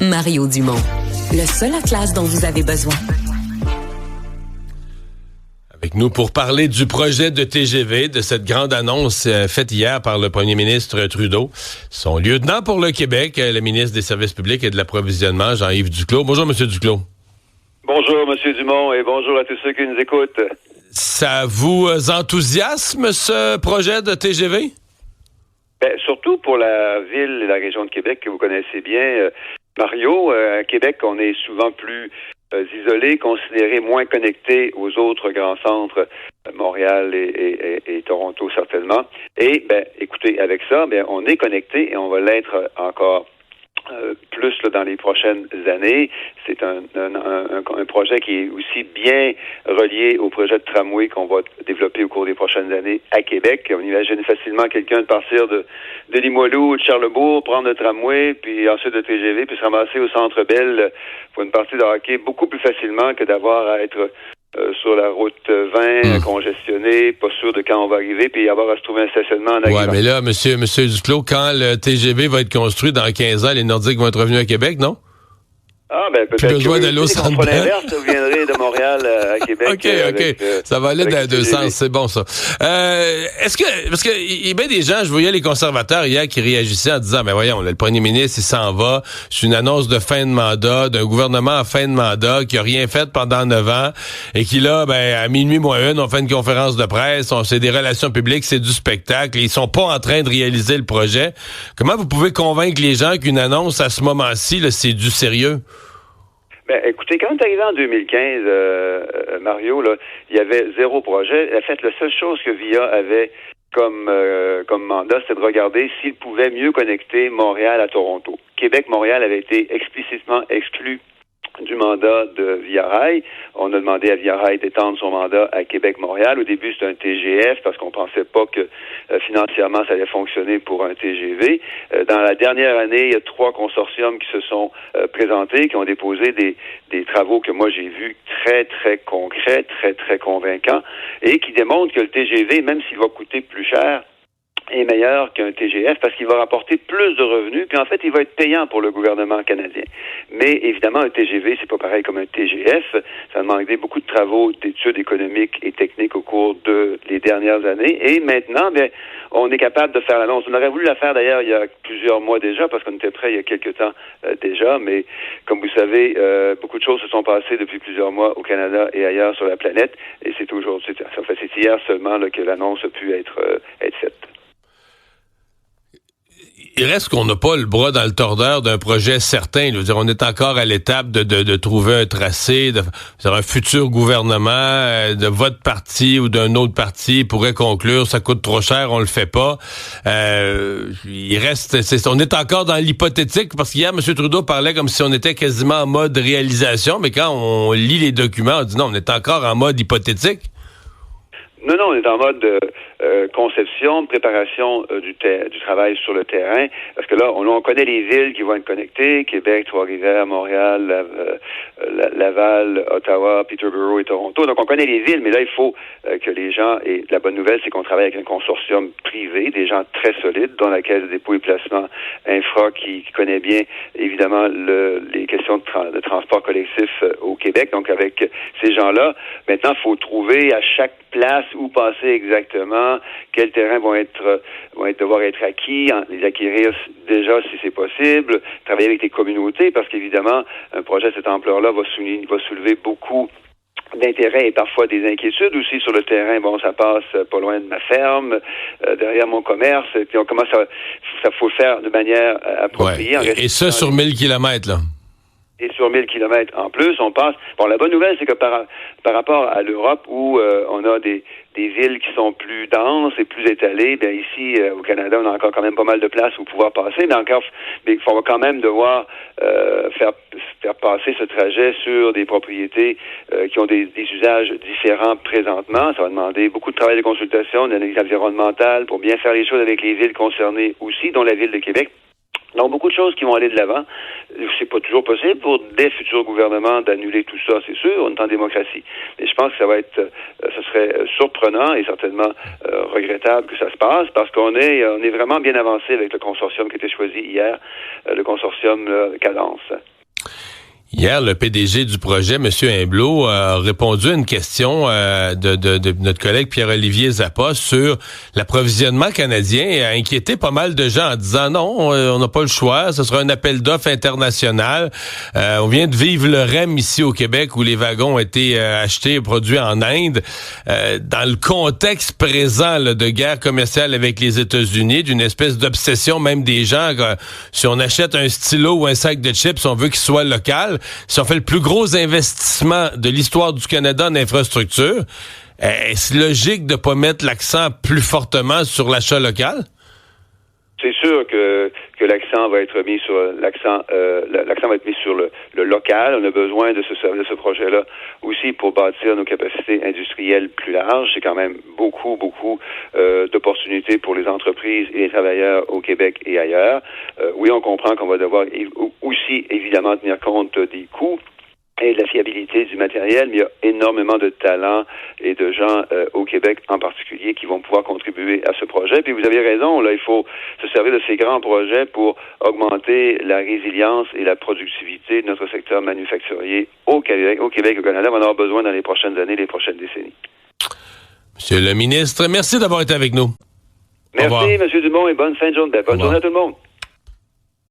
Mario Dumont. Le seul atlas dont vous avez besoin. Avec nous pour parler du projet de TGV, de cette grande annonce faite hier par le premier ministre Trudeau. Son lieutenant pour le Québec, le ministre des Services publics et de l'Approvisionnement, Jean-Yves Duclos. Bonjour, M. Duclos. Bonjour, M. Dumont, et bonjour à tous ceux qui nous écoutent. Ça vous enthousiasme, ce projet de TGV? Bien, surtout pour la ville et la région de Québec que vous connaissez bien. Mario, à Québec, on est souvent plus isolé, considéré moins connecté aux autres grands centres, Montréal et Toronto certainement. Et, écoutez, avec ça, on est connecté et on va l'être encore plus là, dans les prochaines années. C'est un projet qui est aussi bien relié au projet de tramway qu'on va développer au cours des prochaines années à Québec. On imagine facilement quelqu'un de partir de Limoilou ou de Charlebourg, prendre le tramway, puis ensuite le TGV, puis se ramasser au Centre Bell pour une partie de hockey beaucoup plus facilement que d'avoir à être sur la route 20, congestionnée, pas sûr de quand on va arriver, puis avoir à se trouver un stationnement en arrivant. Ouais, mais là, monsieur Duclos, quand le TGV va être construit dans 15 ans, les Nordiques vont être revenus à Québec, non? Ah, peut-être plus besoin d'aller au Centre Bell. L'inverse, vous viendrez de Montréal à Québec. OK. Ça va aller dans les deux sens, c'est bon, ça. Parce que il y a bien des gens, je voyais les conservateurs hier qui réagissaient en disant, voyons, là, le premier ministre, il s'en va. C'est une annonce de fin de mandat, d'un gouvernement à fin de mandat qui a rien fait pendant 9 ans et qui, là, à minuit moins une, on fait une conférence de presse, c'est des relations publiques, c'est du spectacle. Ils sont pas en train de réaliser le projet. Comment vous pouvez convaincre les gens qu'une annonce à ce moment-ci, là, c'est du sérieux? Écoutez, quand on est arrivé en 2015, Mario, là, il y avait 0 projet. En fait, la seule chose que VIA avait comme mandat, c'était de regarder s'il pouvait mieux connecter Montréal à Toronto. Québec-Montréal avait été explicitement exclu du mandat de Via Rail. On a demandé à Via Rail d'étendre son mandat à Québec-Montréal. Au début, c'était un TGF parce qu'on pensait pas que financièrement, ça allait fonctionner pour un TGV. Dans la dernière année, il y a 3 consortiums qui se sont présentés, qui ont déposé des travaux que moi j'ai vus très, très concrets, très, très convaincants et qui démontrent que le TGV, même s'il va coûter plus cher, est meilleur qu'un TGF parce qu'il va rapporter plus de revenus, puis en fait, il va être payant pour le gouvernement canadien. Mais évidemment, un TGV, c'est pas pareil comme un TGF. Ça a demandé beaucoup de travaux, d'études économiques et techniques au cours de les dernières années. Et maintenant, on est capable de faire l'annonce. On aurait voulu la faire d'ailleurs il y a plusieurs mois déjà, parce qu'on était prêt il y a quelques temps déjà, mais comme vous savez, beaucoup de choses se sont passées depuis plusieurs mois au Canada et ailleurs sur la planète, et c'est aujourd'hui, c'est hier seulement là, que l'annonce a pu être faite. Il reste qu'on n'a pas le bras dans le tordeur d'un projet certain. Je veux dire, on est encore à l'étape de trouver un tracé, un futur gouvernement de votre parti ou d'un autre parti pourrait conclure, ça coûte trop cher, on le fait pas. On est encore dans l'hypothétique, parce qu'hier, M. Trudeau parlait comme si on était quasiment en mode réalisation, mais quand on lit les documents, on dit non, on est encore en mode hypothétique. Non, on est en mode conception, préparation du travail sur le terrain, parce que là, on connaît les villes qui vont être connectées, Québec, Trois-Rivières, Montréal, Laval, Ottawa, Peterborough et Toronto. Donc, on connaît les villes, mais là, il faut que les gens, et la bonne nouvelle, c'est qu'on travaille avec un consortium privé, des gens très solides, dont la Caisse de dépôt et placement Infra, qui connaît bien, évidemment, les questions de transport collectif au Québec. Donc, avec ces gens-là, maintenant, il faut trouver à chaque place où passer exactement, quels terrains vont devoir être acquis, les acquérir déjà si c'est possible, travailler avec les communautés, parce qu'évidemment, un projet de cette ampleur-là va soulever beaucoup d'intérêt et parfois des inquiétudes aussi sur le terrain. Bon, ça passe pas loin de ma ferme, derrière mon commerce, et puis on commence ça faut le faire de manière appropriée. Ouais. Et ça sur 1000 kilomètres, là. Et sur 1000 kilomètres en plus, on passe... Bon, la bonne nouvelle, c'est que par rapport à l'Europe, où on a des villes qui sont plus denses et plus étalées, bien ici, au Canada, on a encore quand même pas mal de place où pouvoir passer, mais il faut quand même devoir faire passer ce trajet sur des propriétés qui ont des usages différents présentement. Ça va demander beaucoup de travail de consultation, d'analyse environnementale pour bien faire les choses avec les villes concernées aussi, dont la ville de Québec. Donc, beaucoup de choses qui vont aller de l'avant. C'est pas toujours possible pour des futurs gouvernements d'annuler tout ça, c'est sûr, on est en démocratie. Mais je pense que ce serait surprenant et certainement regrettable que ça se passe parce qu'on est vraiment bien avancé avec le consortium qui a été choisi hier, le consortium Cadence. Hier, le PDG du projet, M. Humblot, a répondu à une question de notre collègue Pierre-Olivier Zappa sur l'approvisionnement canadien et a inquiété pas mal de gens en disant non, on n'a pas le choix, ce sera un appel d'offres international. On vient de vivre le REM ici au Québec où les wagons ont été achetés et produits en Inde. Dans le contexte présent là, de guerre commerciale avec les États-Unis, d'une espèce d'obsession même des gens, si on achète un stylo ou un sac de chips, on veut qu'il soit local. Si on fait le plus gros investissement de l'histoire du Canada en infrastructure, est-ce logique de pas mettre l'accent plus fortement sur l'achat local? C'est sûr que l'accent va être mis sur l'accent va être mis sur le local. On a besoin de se servir de ce projet-là aussi pour bâtir nos capacités industrielles plus larges. C'est quand même beaucoup d'opportunités pour les entreprises et les travailleurs au Québec et ailleurs. Oui, on comprend qu'on va devoir aussi évidemment tenir compte des coûts et de la fiabilité du matériel, mais il y a énormément de talents et de gens au Québec en particulier qui vont pouvoir contribuer à ce projet. Puis vous avez raison, là, il faut se servir de ces grands projets pour augmenter la résilience et la productivité de notre secteur manufacturier au Québec, au Canada. On en aura besoin dans les prochaines années, les prochaines décennies. Monsieur le ministre, merci d'avoir été avec nous. Merci, M. Dumont, et bonne fin de journée. Bonne journée à tout le monde.